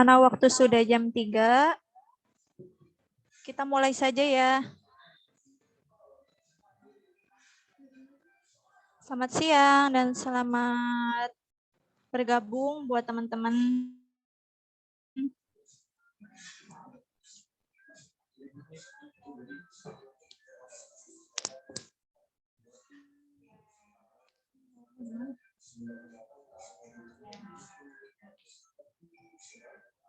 Karena waktu sudah jam 3, kita mulai saja ya. Selamat siang dan selamat bergabung buat teman-teman.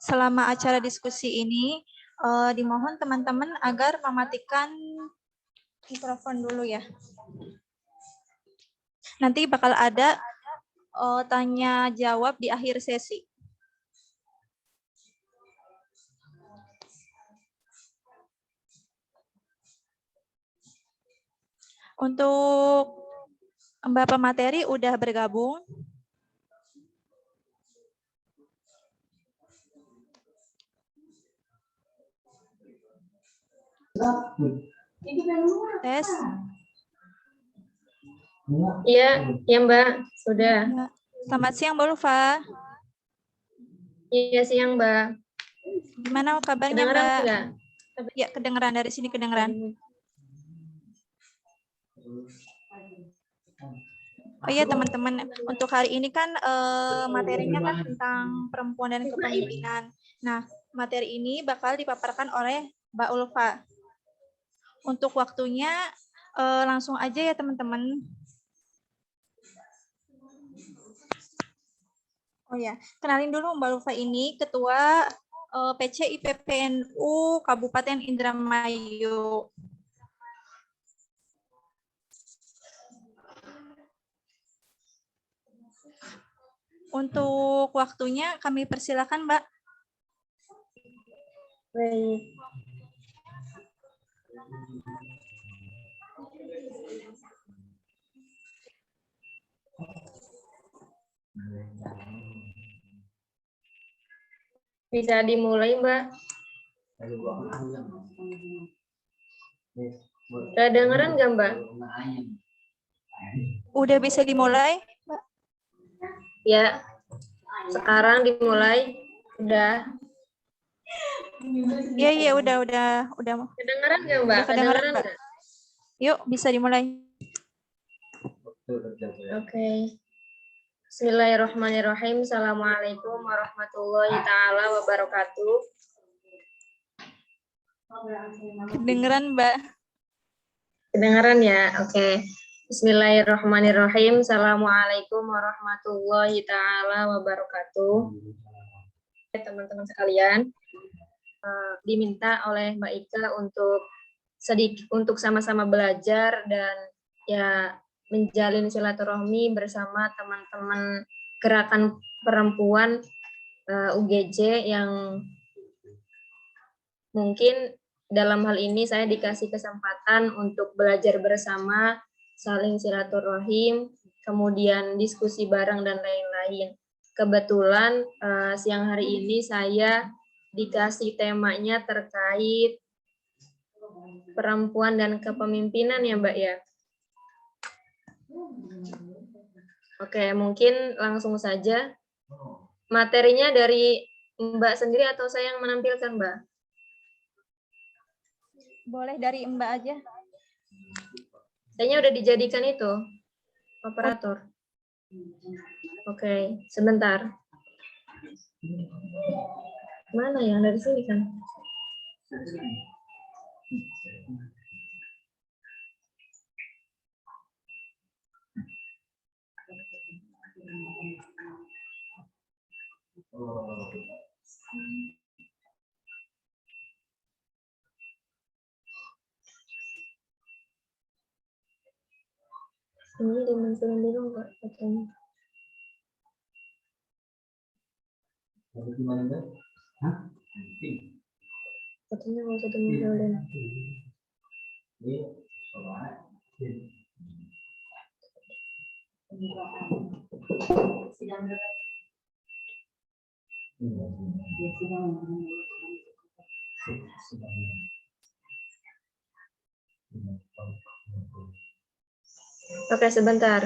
Selama acara diskusi ini, dimohon teman-teman agar mematikan mikrofon dulu ya. Nanti bakal ada tanya jawab di akhir sesi. Untuk Mbak pemateri udah bergabung. Tes. Iya, ya Mbak, sudah. Ya. Selamat siang Mbak Lufa. Iya siang Mbak. Gimana kabarnya Kedengeran Mbak? enggak? Ya, kedengeran dari sini kedengeran. Oh iya teman-teman, untuk hari ini kan materinya kan tentang perempuan dan kepemimpinan. Nah, materi ini bakal dipaparkan oleh Mbak Ulfa. Untuk waktunya langsung aja ya teman-teman. Oh ya, kenalin dulu Mbak Ulfa ini Ketua PC IPPNU Kabupaten Indramayu. Untuk waktunya kami persilakan Mbak. Baik. Bisa dimulai Mbak. Kedengeran nggak Mbak? Udah bisa dimulai Mbak? Ya, sekarang dimulai. Udah. Iya, udah. Kedengeran nggak Mbak? Udah kedengeran Mbak. Nggak? Yuk, bisa dimulai. Oke. Bismillahirrahmanirrahim. Assalamualaikum warahmatullahi taala wabarakatuh. Kedengeran Mbak. Kedengeran ya? Oke. Bismillahirrahmanirrahim. Assalamualaikum warahmatullahi taala wabarakatuh. Teman-teman sekalian, diminta oleh Mbak Ika untuk sama-sama belajar dan ya menjalin silaturahmi bersama teman-teman gerakan perempuan UGJ yang mungkin dalam hal ini saya dikasih kesempatan untuk belajar bersama, saling silaturahim, kemudian diskusi bareng dan lain-lain. Kebetulan siang hari ini saya dikasih temanya terkait perempuan dan kepemimpinan ya Mbak ya. Oke, mungkin langsung saja. Materinya dari Mbak sendiri atau saya yang menampilkan Mbak? Boleh dari Mbak aja. Kayaknya udah dijadikan itu, operator. Oke, sebentar. Mana yang dari sini kan? Ini dimunculin dulu nggak fotonya? Fotonya nggak usah dimunculin. Oke, sebentar.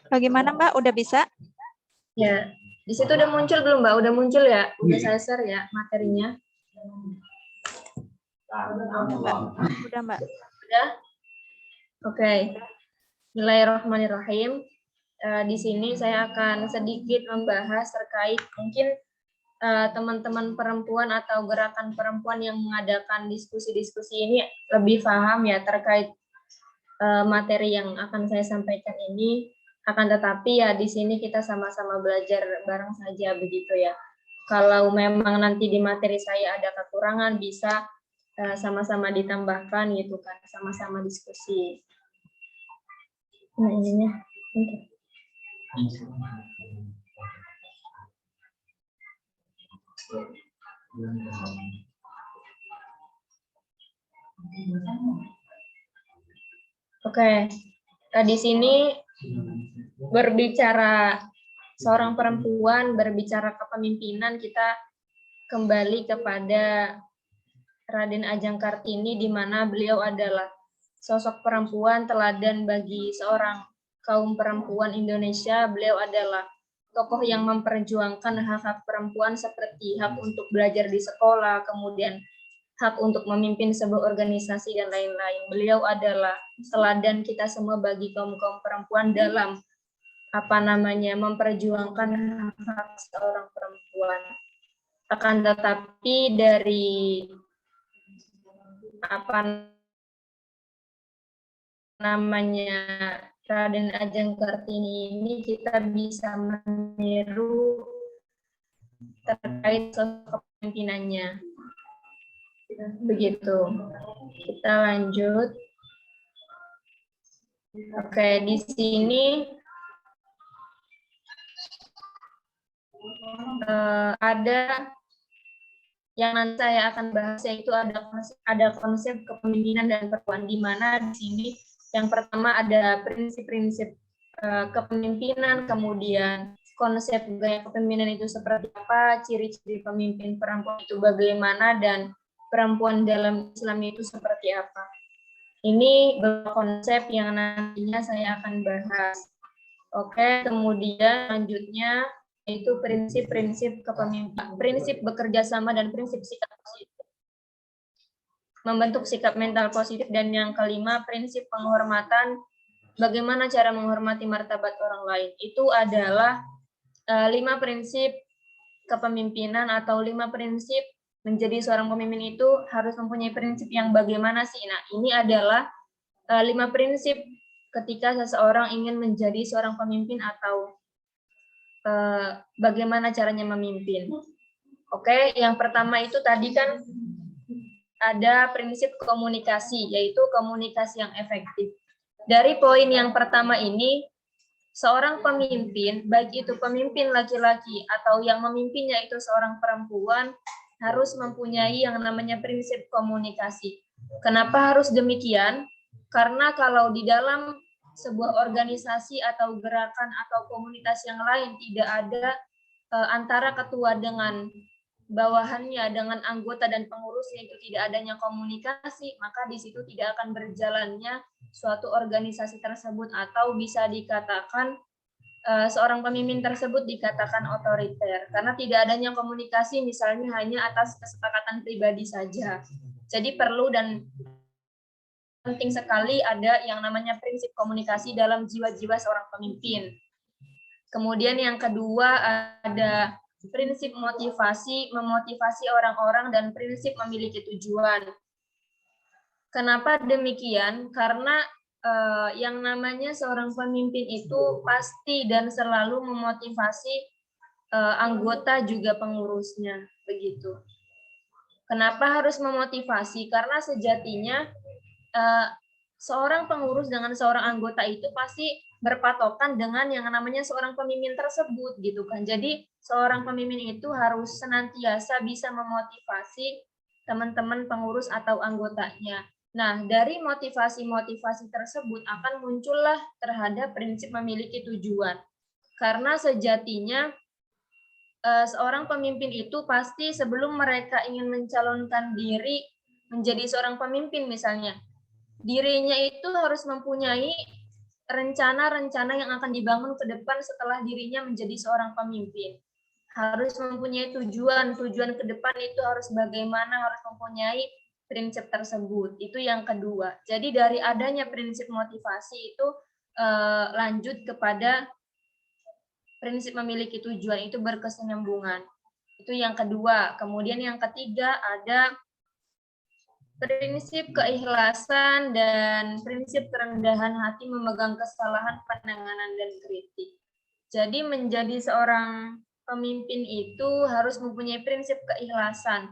Bagaimana Mbak? Udah bisa? Ya, di situ udah muncul belum Mbak? Udah muncul ya? Udah saya share ya materinya? Udah Mbak. Udah? Oke. Bismillahirrahmanirrahim. Di sini saya akan sedikit membahas terkait mungkin teman-teman perempuan atau gerakan perempuan yang mengadakan diskusi-diskusi ini lebih paham ya terkait materi yang akan saya sampaikan ini. Akan tetapi ya di sini kita sama-sama belajar bareng saja begitu ya. Kalau memang nanti di materi saya ada kekurangan bisa sama-sama ditambahkan gitu kan, sama-sama diskusi. Nah ininya. Oke, di sini berbicara seorang perempuan, berbicara kepemimpinan, kita kembali kepada Raden Ajeng Kartini, di mana beliau adalah sosok perempuan teladan bagi seorang kaum perempuan Indonesia. Beliau adalah tokoh yang memperjuangkan hak-hak perempuan seperti hak untuk belajar di sekolah, kemudian hak untuk memimpin sebuah organisasi dan lain-lain. Beliau adalah teladan kita semua bagi kaum-kaum perempuan dalam memperjuangkan hak-hak seorang perempuan. Akan tetapi dari Raden Ajeng Kartini ini kita bisa meniru terkait sosok kepemimpinannya. Begitu. Kita lanjut. Oke, di sini ada yang nanti saya akan bahas, yaitu ada konsep kepemimpinan dan perempuan, di mana di sini yang pertama ada prinsip-prinsip kepemimpinan, kemudian konsep gaya kepemimpinan itu seperti apa, ciri-ciri pemimpin perempuan itu bagaimana, dan perempuan dalam Islam itu seperti apa. Ini beberapa konsep yang nantinya saya akan bahas. Oke, kemudian lanjutnya yaitu prinsip-prinsip kepemimpinan, prinsip bekerja sama dan prinsip sikap positif. Membentuk sikap mental positif, dan yang kelima prinsip penghormatan, bagaimana cara menghormati martabat orang lain. Itu adalah 5 prinsip kepemimpinan atau 5 prinsip menjadi seorang pemimpin itu harus mempunyai prinsip yang bagaimana sih. Nah, ini adalah 5 prinsip ketika seseorang ingin menjadi seorang pemimpin atau bagaimana caranya memimpin. Oke, yang pertama itu tadi kan ada prinsip komunikasi, yaitu komunikasi yang efektif. Dari poin yang pertama ini, seorang pemimpin, baik itu pemimpin laki-laki atau yang memimpinnya itu seorang perempuan, harus mempunyai yang namanya prinsip komunikasi. Kenapa harus demikian? Karena kalau di dalam sebuah organisasi atau gerakan atau komunitas yang lain tidak ada antara ketua dengan bawahannya, dengan anggota dan pengurusnya itu tidak adanya komunikasi, maka di situ tidak akan berjalannya suatu organisasi tersebut, atau bisa dikatakan seorang pemimpin tersebut dikatakan otoriter karena tidak adanya komunikasi, misalnya hanya atas kesepakatan pribadi saja. Jadi perlu dan penting sekali ada yang namanya prinsip komunikasi dalam jiwa-jiwa seorang pemimpin. Kemudian yang kedua ada prinsip motivasi, memotivasi orang-orang, dan prinsip memiliki tujuan. Kenapa demikian? Karena yang namanya seorang pemimpin itu pasti dan selalu memotivasi anggota juga pengurusnya, begitu. Kenapa harus memotivasi? Karena sejatinya seorang pengurus dengan seorang anggota itu pasti berpatokan dengan yang namanya seorang pemimpin tersebut, gitu kan. Jadi seorang pemimpin itu harus senantiasa bisa memotivasi teman-teman pengurus atau anggotanya. Nah, dari motivasi-motivasi tersebut akan muncullah terhadap prinsip memiliki tujuan. Karena sejatinya seorang pemimpin itu pasti sebelum mereka ingin mencalonkan diri menjadi seorang pemimpin misalnya, dirinya itu harus mempunyai rencana-rencana yang akan dibangun ke depan setelah dirinya menjadi seorang pemimpin. Harus mempunyai tujuan ke depan itu harus bagaimana, harus mempunyai prinsip tersebut. Itu yang kedua. Jadi dari adanya prinsip motivasi itu lanjut kepada prinsip memiliki tujuan, itu berkesinambungan. Itu yang kedua. Kemudian yang ketiga ada prinsip keikhlasan dan prinsip kerendahan hati memegang kesalahan, penanganan, dan kritik. Jadi menjadi seorang pemimpin itu harus mempunyai prinsip keikhlasan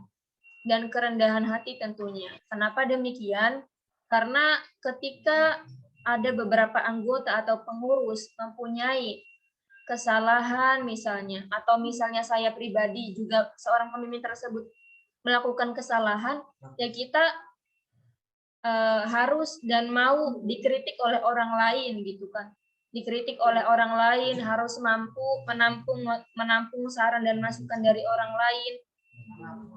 dan kerendahan hati tentunya. Kenapa demikian? Karena ketika ada beberapa anggota atau pengurus mempunyai kesalahan misalnya, atau misalnya saya pribadi juga seorang pemimpin tersebut melakukan kesalahan, ya kita harus dan mau dikritik oleh orang lain gitu kan. Dikritik oleh orang lain, harus mampu menampung saran dan masukan dari orang lain.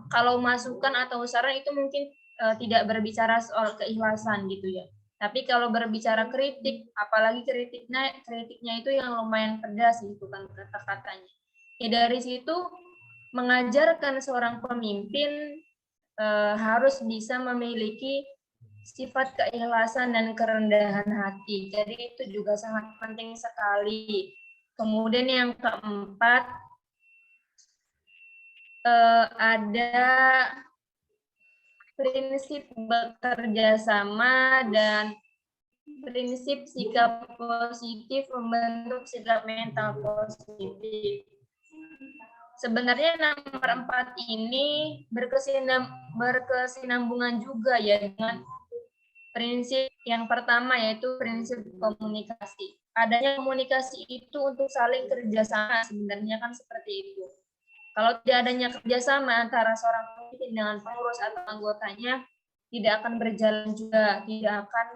Kalau masukan atau saran itu mungkin tidak berbicara soal keikhlasan gitu ya. Tapi kalau berbicara kritik, apalagi kritiknya itu yang lumayan pedas gitu kan kata-katanya. Ya dari situ mengajarkan seorang pemimpin harus bisa memiliki sifat keikhlasan dan kerendahan hati. Jadi itu juga sangat penting sekali. Kemudian yang keempat ada prinsip bekerja sama dan prinsip sikap positif membentuk sikap mental positif. Sebenarnya nomor 4 ini berkesinambungan juga ya dengan prinsip yang pertama, yaitu prinsip komunikasi. Adanya komunikasi itu untuk saling kerjasama, sebenarnya kan seperti itu. Kalau tidak adanya kerjasama antara seorang pemimpin dengan pengurus atau anggotanya, tidak akan berjalan juga, tidak akan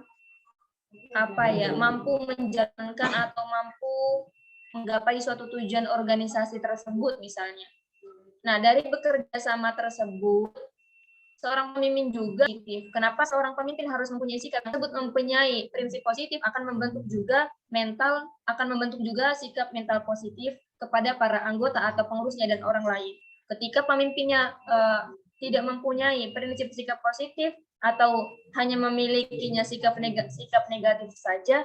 mampu menjalankan atau mampu menggapai suatu tujuan organisasi tersebut misalnya. Nah, dari bekerja sama tersebut, seorang pemimpin juga positif. Kenapa seorang pemimpin harus mempunyai sikap tersebut? Mempunyai prinsip positif akan membentuk juga sikap mental positif kepada para anggota atau pengurusnya dan orang lain. Ketika pemimpinnya tidak mempunyai prinsip sikap positif atau hanya memilikinya sikap negatif saja,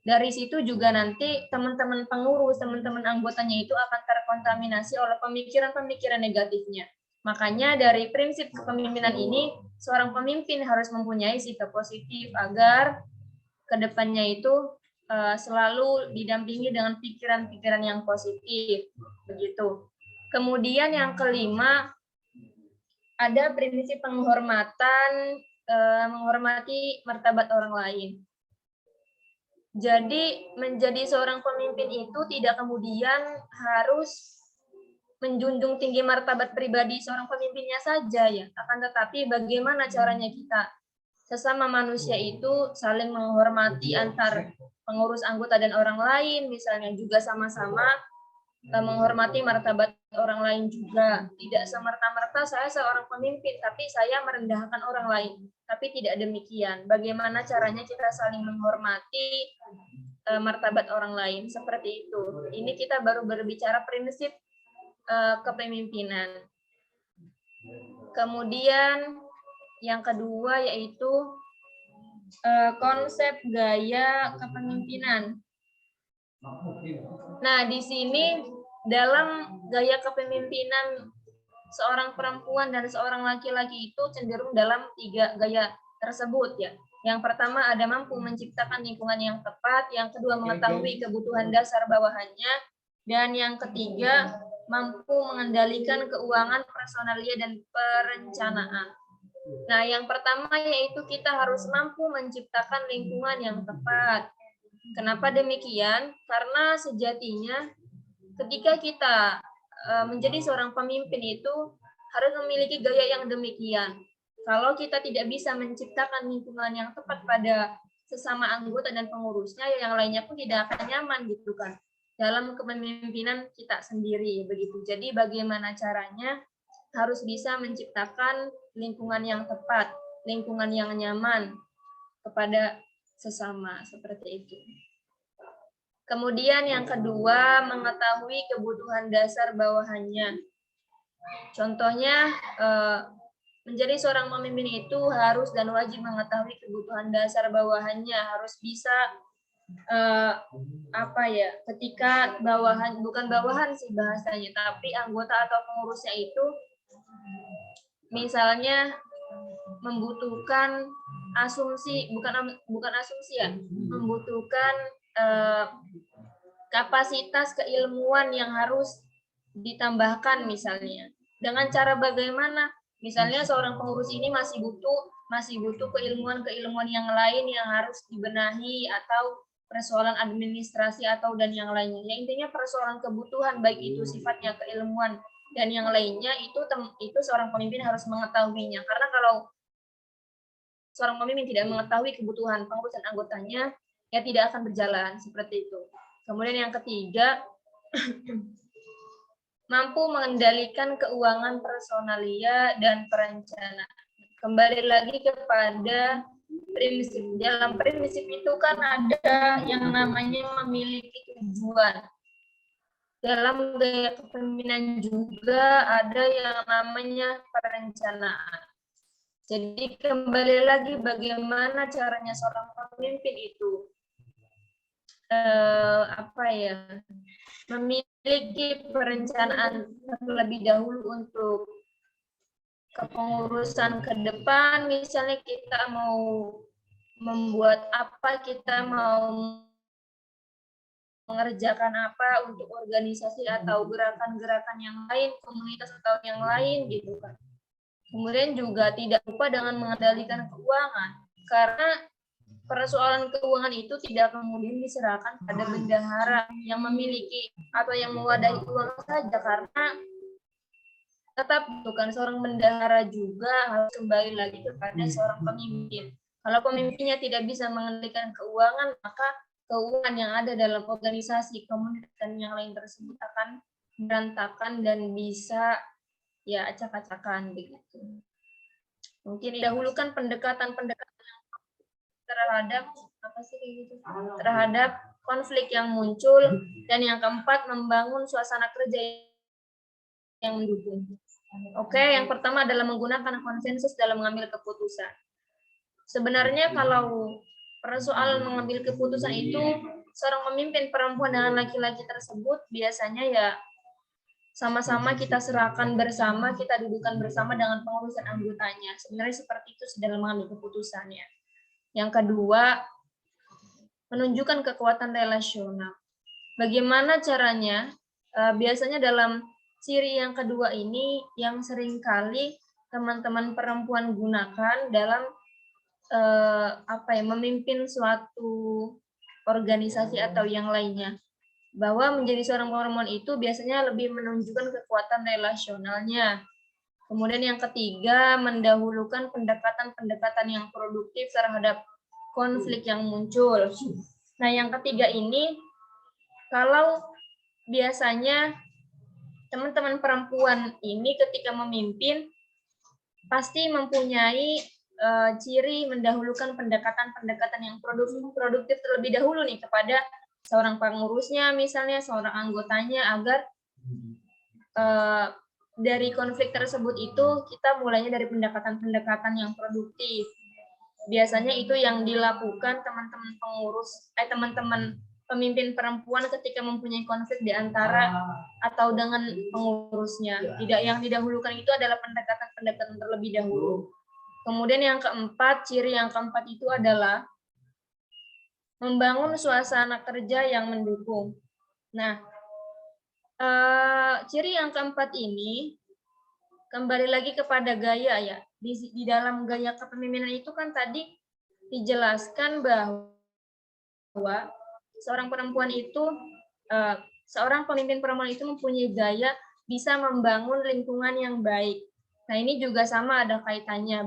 dari situ juga nanti teman-teman pengurus, teman-teman anggotanya itu akan terkontaminasi oleh pemikiran-pemikiran negatifnya. Makanya dari prinsip kepemimpinan ini, seorang pemimpin harus mempunyai sikap positif agar kedepannya itu selalu didampingi dengan pikiran-pikiran yang positif. Begitu. Kemudian yang kelima, ada prinsip penghormatan, menghormati martabat orang lain. Jadi menjadi seorang pemimpin itu tidak kemudian harus menjunjung tinggi martabat pribadi seorang pemimpinnya saja ya, akan tetapi bagaimana caranya kita sesama manusia itu saling menghormati antar pengurus anggota dan orang lain, misalnya juga sama-sama menghormati martabat orang lain juga. Tidak semerta-merta saya seorang pemimpin, tapi saya merendahkan orang lain. Tapi tidak demikian. Bagaimana caranya kita saling menghormati martabat orang lain, seperti itu. Ini kita baru berbicara prinsip kepemimpinan. Kemudian yang kedua yaitu konsep gaya kepemimpinan. Nah, di sini dalam gaya kepemimpinan seorang perempuan dan seorang laki-laki itu cenderung dalam 3 gaya tersebut ya. Yang pertama ada mampu menciptakan lingkungan yang tepat, yang kedua mengetahui kebutuhan dasar bawahannya, dan yang ketiga mampu mengendalikan keuangan, personalia, dan perencanaan. Nah, yang pertama yaitu kita harus mampu menciptakan lingkungan yang tepat. Kenapa demikian? Karena sejatinya ketika kita menjadi seorang pemimpin itu harus memiliki gaya yang demikian. Kalau kita tidak bisa menciptakan lingkungan yang tepat pada sesama anggota dan pengurusnya, yang lainnya pun tidak akan nyaman gitu kan dalam kepemimpinan kita sendiri begitu. Jadi bagaimana caranya harus bisa menciptakan lingkungan yang tepat, lingkungan yang nyaman kepada sesama, seperti itu. Kemudian yang kedua, mengetahui kebutuhan dasar bawahannya. Contohnya, menjadi seorang pemimpin itu harus dan wajib mengetahui kebutuhan dasar bawahannya, harus bisa ketika bawahan, bukan bawahan sih bahasanya, tapi anggota atau pengurusnya itu misalnya membutuhkan asumsi, bukan asumsi ya, membutuhkan kapasitas keilmuan yang harus ditambahkan misalnya. Dengan cara bagaimana? Misalnya seorang pengurus ini masih butuh keilmuan yang lain yang harus dibenahi, atau persoalan administrasi atau dan yang lainnya. Ya, intinya persoalan kebutuhan, baik itu sifatnya keilmuan dan yang lainnya, itu seorang pemimpin harus mengetahuinya. Karena kalau seorang pemimpin tidak mengetahui kebutuhan pengurus dan anggotanya, ya tidak akan berjalan seperti itu. Kemudian yang ketiga, mampu mengendalikan keuangan personalia dan perencanaan. Kembali lagi kepada prinsip. Dalam prinsip itu kan ada yang namanya memiliki tujuan. Dalam gaya kepemimpinan juga ada yang namanya perencanaan. Jadi kembali lagi bagaimana caranya seorang pemimpin itu memiliki perencanaan terlebih dahulu untuk kepengurusan ke depan. Misalnya kita mau membuat apa, kita mau mengerjakan apa untuk organisasi atau gerakan-gerakan yang lain, komunitas atau yang lain gitu kan. Kemudian juga tidak lupa dengan mengendalikan keuangan, karena persoalan keuangan itu tidak kemudian diserahkan pada bendahara yang memiliki atau yang mewadahi uang saja, karena tetap bukan seorang bendahara juga harus kembali lagi kepada seorang pemimpin. Kalau pemimpinnya tidak bisa mengendalikan keuangan, maka keuangan yang ada dalam organisasi, komunitas dan yang lain tersebut akan berantakan dan bisa ya acak-acakan begitu. Mungkin didahulukan pendekatan-pendekatan terhadap terhadap konflik yang muncul, dan yang keempat membangun suasana kerja yang mendukung. Oke, yang pertama adalah menggunakan konsensus dalam mengambil keputusan. Sebenarnya kalau persoalan mengambil keputusan itu, seorang pemimpin perempuan dan laki-laki tersebut biasanya ya sama-sama kita serahkan bersama, kita dudukan bersama dengan pengurus dan anggotanya. Sebenarnya seperti itu dalam mengambil keputusannya. Yang kedua, menunjukkan kekuatan relasional. Bagaimana caranya? Biasanya dalam ciri yang kedua ini yang seringkali teman-teman perempuan gunakan dalam memimpin suatu organisasi atau yang lainnya. Bahwa menjadi seorang perempuan itu biasanya lebih menunjukkan kekuatan relasionalnya. Kemudian yang ketiga, mendahulukan pendekatan-pendekatan yang produktif terhadap konflik yang muncul. Nah, yang ketiga ini, kalau biasanya teman-teman perempuan ini ketika memimpin pasti mempunyai ciri mendahulukan pendekatan-pendekatan yang produktif terlebih dahulu nih kepada seorang pengurusnya, misalnya seorang anggotanya, agar dari konflik tersebut itu kita mulainya dari pendekatan-pendekatan yang produktif. Biasanya itu yang dilakukan teman-teman pengurus, teman-teman pemimpin perempuan ketika mempunyai konflik di antara atau dengan pengurusnya. Yang didahulukan itu adalah pendekatan-pendekatan terlebih dahulu. Kemudian yang keempat, ciri yang keempat itu adalah membangun suasana kerja yang mendukung. Nah, ciri yang keempat ini kembali lagi kepada gaya ya. Di dalam gaya kepemimpinan itu kan tadi dijelaskan bahwa seorang pemimpin perempuan itu mempunyai gaya bisa membangun lingkungan yang baik. Nah, ini juga sama ada kaitannya.